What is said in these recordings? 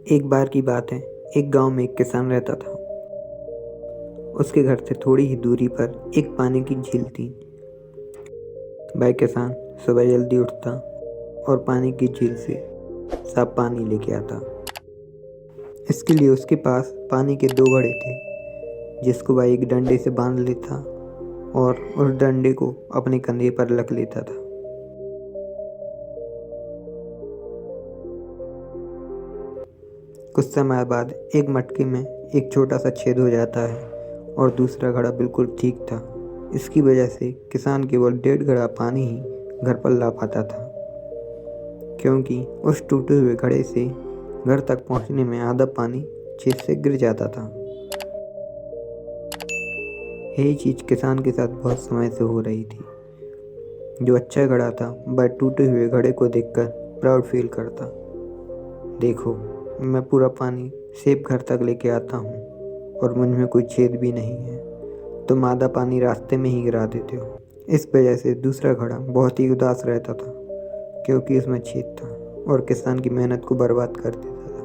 एक बार की बात है, एक गांव में एक किसान रहता था। उसके घर से थोड़ी ही दूरी पर एक पानी की झील थी। वह किसान सुबह जल्दी उठता और पानी की झील से साफ पानी लेके आता। इसके लिए उसके पास पानी के 2 घड़े थे, जिसको वह एक डंडे से बांध लेता और उस डंडे को अपने कंधे पर रख लेता था। कुछ समय बाद एक मटके में एक छोटा सा छेद हो जाता है और दूसरा घड़ा बिल्कुल ठीक था। इसकी वजह से किसान केवल 1.5 घड़ा पानी ही घर पर ला पाता था, क्योंकि उस टूटे हुए घड़े से घर तक पहुंचने में आधा पानी छेद से गिर जाता था। यही चीज़ किसान के साथ बहुत समय से हो रही थी। जो अच्छा घड़ा था वह टूटे हुए घड़े को देखकर प्राउड फील करता। देखो, मैं पूरा पानी सेफ घर तक लेके आता हूँ और मुझ में कोई छेद भी नहीं है। तुम आधा पानी रास्ते में ही गिरा देते हो। इस वजह से दूसरा घड़ा बहुत ही उदास रहता था, क्योंकि उसमें छेद था और किसान की मेहनत को बर्बाद कर देता था।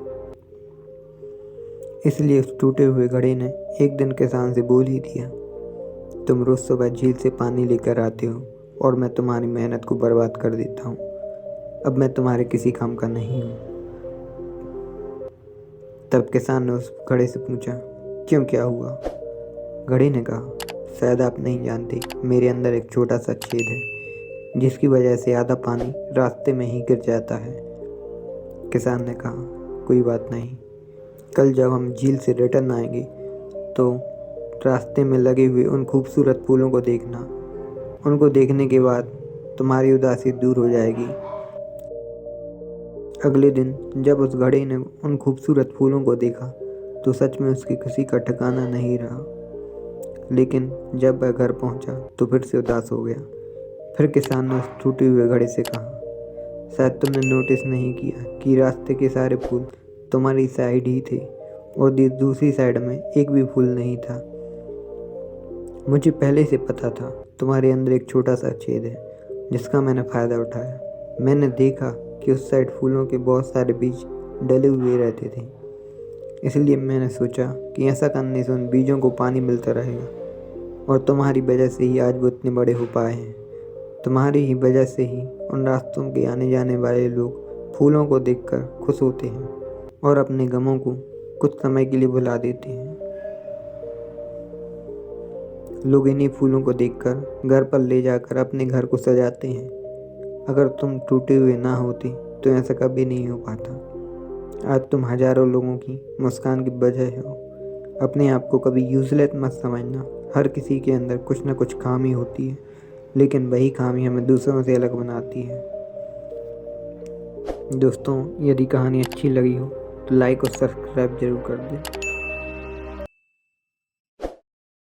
इसलिए उस टूटे हुए घड़े ने एक दिन किसान से बोल ही दिया, तुम रोज सुबह झील से पानी लेकर आते हो और मैं तुम्हारी मेहनत को बर्बाद कर देता हूँ। अब मैं तुम्हारे किसी काम का नहीं हूँ। तब किसान ने उस घड़े से पूछा, क्यों, क्या हुआ? घड़े ने कहा, शायद आप नहीं जानते, मेरे अंदर एक छोटा सा छेद है, जिसकी वजह से आधा पानी रास्ते में ही गिर जाता है। किसान ने कहा, कोई बात नहीं, कल जब हम झील से रिटर्न आएंगे तो रास्ते में लगे हुए उन खूबसूरत फूलों को देखना। उनको देखने के बाद तुम्हारी उदासी दूर हो जाएगी। अगले दिन जब उस घड़े ने उन खूबसूरत फूलों को देखा तो सच में उसकी खुशी का ठिकाना नहीं रहा। लेकिन जब वह घर पहुंचा तो फिर से उदास हो गया। फिर किसान ने उस टूटे हुए घड़े से कहा, शायद तुमने नोटिस नहीं किया कि रास्ते के सारे फूल तुम्हारी साइड ही थे और दूसरी साइड में एक भी फूल नहीं था। मुझे पहले से पता था तुम्हारे अंदर एक छोटा सा छेद है, जिसका मैंने फ़ायदा उठाया। मैंने देखा कि उस साइड फूलों के बहुत सारे बीज डले हुए रहते थे, इसलिए मैंने सोचा कि ऐसा करने से उन बीजों को पानी मिलता रहेगा और तुम्हारी वजह से ही आज वो इतने बड़े हो पाए हैं। तुम्हारी ही वजह से ही उन रास्तों के आने जाने वाले लोग फूलों को देखकर खुश होते हैं और अपने गमों को कुछ समय के लिए भुला देते हैं। लोग इन्हीं फूलों को देखकर घर पर ले जाकर अपने घर को सजाते हैं। अगर तुम टूटे हुए ना होते तो ऐसा कभी नहीं हो पाता। आज तुम हजारों लोगों की मुस्कान की वजह हो। अपने आप को कभी यूजलेस मत समझना। हर किसी के अंदर कुछ ना कुछ खामी होती है, लेकिन वही खामी हमें दूसरों से अलग बनाती है। दोस्तों, यदि कहानी अच्छी लगी हो तो लाइक और सब्सक्राइब जरूर कर दें।